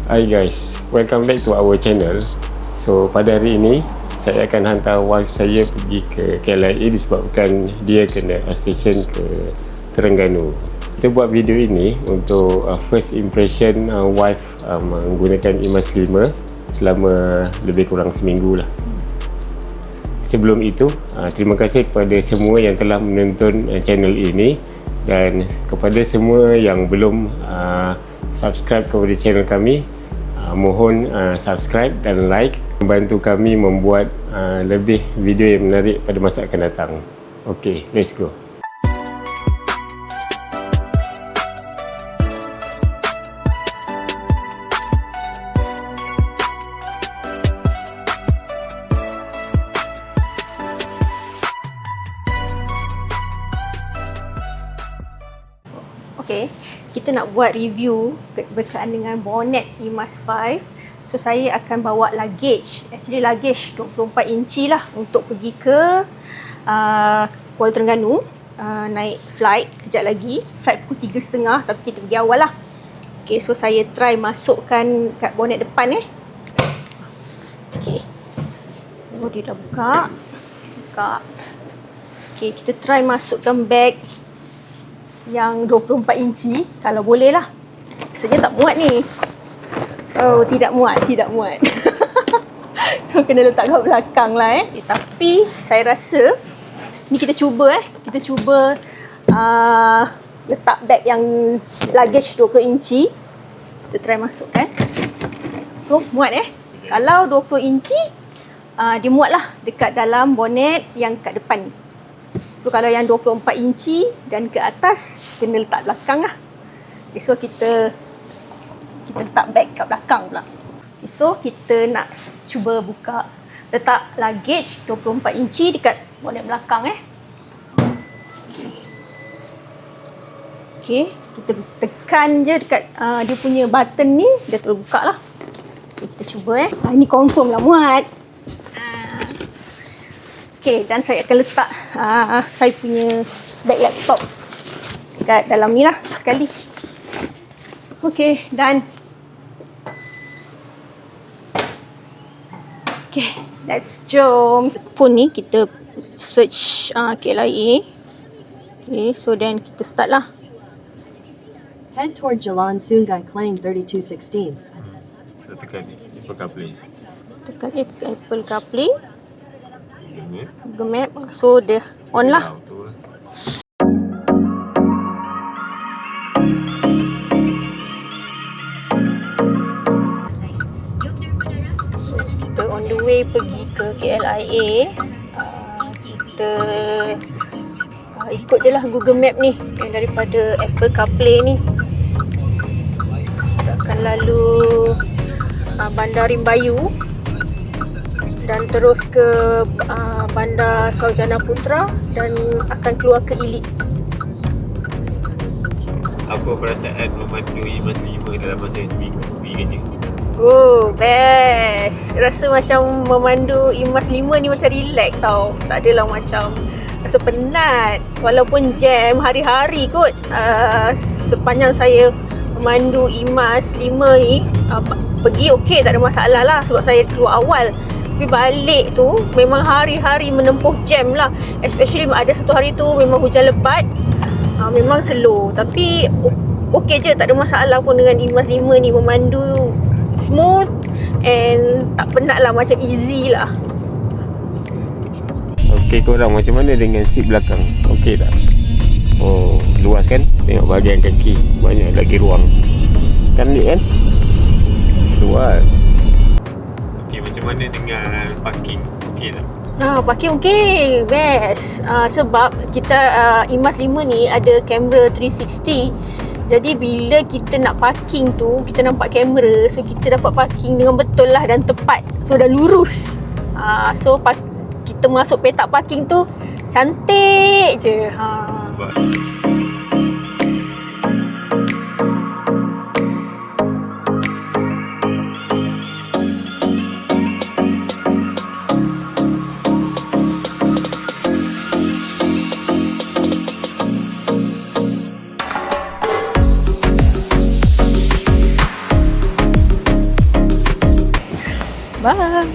Hi guys, welcome back to our channel. So pada hari ini saya akan hantar wife saya pergi ke KLIA disebabkan dia kena station ke Terengganu. Kita buat video ini untuk first impression wife menggunakan IMAX 5 selama lebih kurang seminggu lah. Sebelum itu, terima kasih kepada semua yang telah menonton channel ini dan kepada semua yang belum subscribe kepada channel kami, mohon subscribe dan like, membantu kami membuat lebih video yang menarik pada masa akan datang. Okay, let's go. Okay, kita nak buat review berkaitan dengan bonnet IMAX 5. So saya akan bawa luggage, actually luggage 24 inci lah untuk pergi ke Kuala Terengganu, naik flight kejap lagi, flight pukul 3.30 tapi kita pergi awal lah. Okay, so saya try masukkan kat bonnet depan Okay, oh dia dah buka. Okay, kita try masukkan bag yang 24 inci kalau boleh lah. Rasanya tak muat ni. Oh, tidak muat. Kena letak kat belakang lah tapi saya rasa ni kita cuba letak bag yang luggage 20 inci. Kita try masukkan. So muat Kalau 20 inci dia muat lah dekat dalam bonnet yang kat depan ni. So kalau yang 24 inci dan ke atas kena letak belakang lah. Okay, so kita letak bag kat belakang pula. Okay, so kita nak cuba buka letak luggage 24 inci dekat bonnet belakang Okay, kita tekan je dekat dia punya button ni, dia terus buka lah. Okay, kita cuba ini confirm lah muat. Okay, dan saya akan letak saya punya bag laptop kat dalam ni lah sekali. Okay, done. Okay, let's jom. Phone ni kita search KLIA. Okay, so then kita start lah. Head toward Jalan Sungai Klang 32/16. So tekan Apple CarPlay. Tekan Apple CarPlay. Google Map. So dia on lah. So kita on the way pergi ke KLIA. Kita ikut je lah Google Map ni yang daripada Apple CarPlay ni. Kita akan lalu Bandar Rimbayu dan terus ke Bandar Saujana Putra dan akan keluar ke Ilik. Apa perasaan memandu IMAX 5 dalam masa seminggu? Oh, best. Rasa macam memandu IMAX 5 ni macam relax tau. Tak adalah macam rasa penat. Walaupun jam hari-hari kot. Sepanjang saya memandu IMAX 5 ni, pergi okey, tak ada masalah lah sebab saya keluar awal. Tapi balik tu memang hari-hari menempuh jam lah. Especially ada satu hari tu memang hujan lebat. Memang slow. Tapi okey je, tak ada masalah pun dengan IMAX 5 ni. Memandu smooth and tak penat lah, macam easy lah. Okey korang, macam mana dengan seat belakang? Okey tak? Oh, luas kan? Tengok bahagian kaki, banyak lagi ruang. Cantik kan? Luas. Okey, macam mana dengan parking? Okey tak? Parking okey, best. Sebab kita IMAX 5 ni ada kamera 360. Jadi bila kita nak parking tu, kita nampak kamera, so kita dapat parking dengan betul lah dan tepat. So dah lurus. So kita masuk petak parking tu cantik je. Sebab Bye.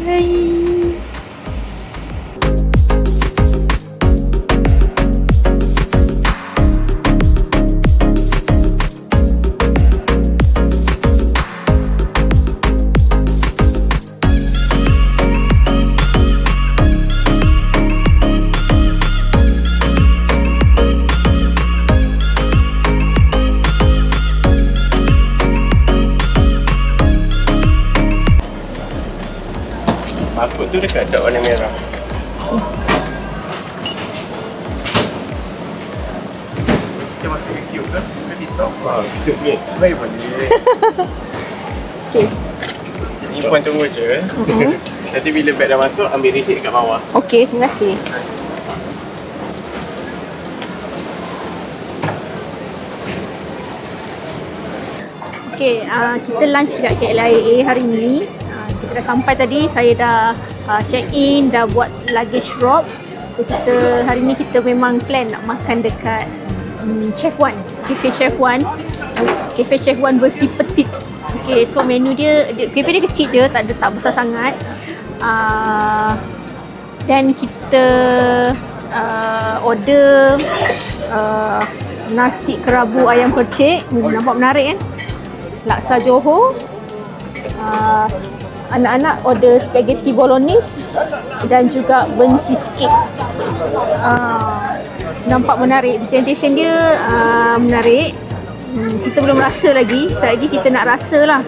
Barcode tu dekat dot warna merah. Kita masuk YouTube ke? Ke TikTok? YouTube ni. Baik boleh. Okay. Ni puan tunggu je. Nanti bila beg dah masuk, ambil receipt kat bawah. Okay, terima kasih. Okay, kita lunch kat KLIA hari ni. Kita dah sampai tadi, saya dah check in, dah buat luggage drop. So hari ni kita memang plan nak makan dekat Chef One, Cafe Chef One. Cafe Chef One versi petit. Okay, so menu dia, cafe dia kecil je, tak besar sangat. Dan kita order nasi kerabu ayam percik. Nampak menarik kan? Laksa Johor. Anak-anak order spaghetti bolognese dan juga burnt cheesecake. Nampak menarik, presentation dia menarik. Kita belum rasa lagi, sekejap lagi kita nak rasa lah.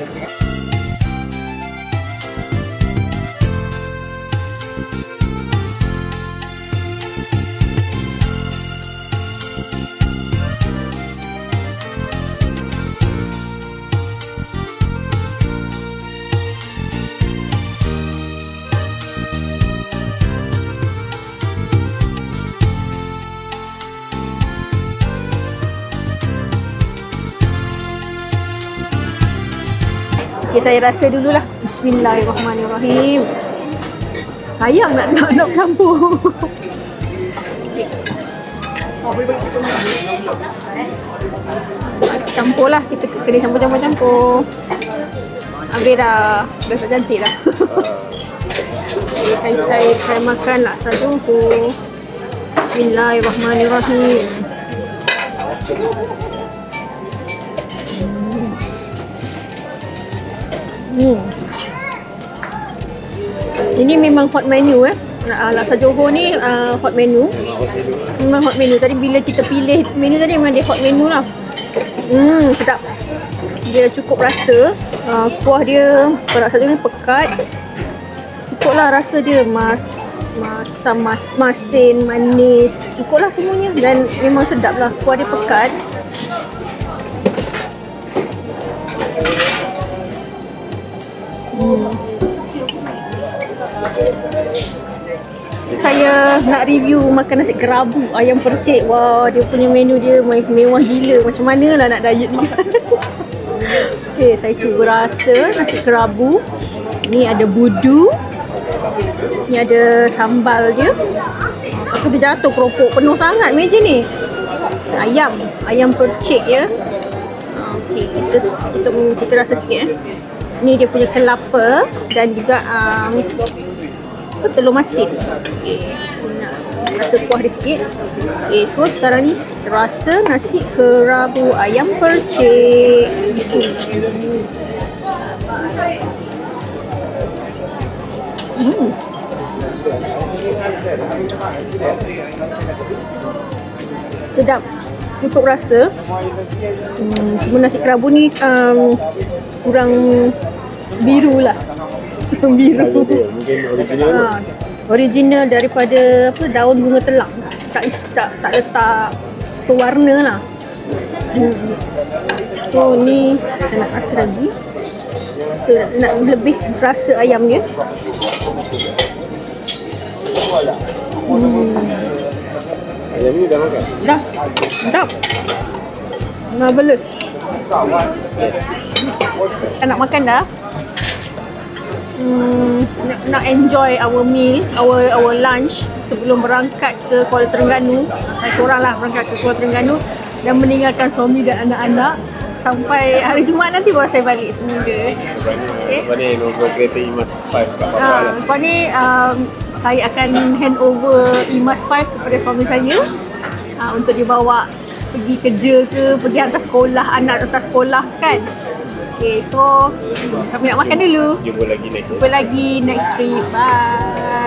Okay, saya rasa dululah. Bismillahirrahmanirrahim. Sayang nak campur. Campur lah, kita kena campur. Habis dah tak cantik dah. Okay, saya try makan laksa Johor. Bismillahirrahmanirrahim. Ini memang hot menu laksa Johor ni hot menu. Memang hot menu. Tadi bila kita pilih menu tadi memang dia hot menu lah. Sedap. Dia cukup rasa. Kuah dia laksa Johor ni pekat. Cukup lah rasa dia. Masin, manis. Cukup lah semuanya. Dan memang sedap lah. Kuah dia pekat. Saya nak review makan nasi kerabu ayam percik. Wah, dia punya menu dia mewah gila. Macam mana lah nak diet ni. Okay, saya cuba rasa nasi kerabu. Ni ada budu. Ni ada sambal dia. Aku dia jatuh keropok penuh sangat meja ni. Ayam percik ya. Okay, kita rasa sikit Ni dia punya kelapa dan juga telur masin. Okay, nak rasa kuah dia sikit. Okay, so sekarang ni kita rasa nasi kerabu ayam percik. Sedap, cukup rasa. Cuma nasi kerabu ni kurang biru lah. Biru. Mungkin original. Original daripada daun bunga telang. Tak letak pewarna lah. So ni saya nak rasa lagi. Nak lebih rasa ayam dia. Ayam ni dah makan? Dah. Sedap. Marvelous. Kita nak makan dah. Nak enjoy our meal, our lunch sebelum berangkat ke Kuala Terengganu. Saya seorang lah berangkat ke Kuala Terengganu dan meninggalkan suami dan anak-anak. sampai hari Jumaat nanti baru saya balik semula. Lepas ni handover kereta IMAS 5 kat Papa lah. Lepas ni saya akan hand over IMAS 5 kepada suami saya untuk dibawa pergi kerja ke, pergi hantar sekolah, anak hantar sekolah kan. Okay, so kami nak makan dulu. Jumpa lagi next Jumpa lagi next trip. Bye.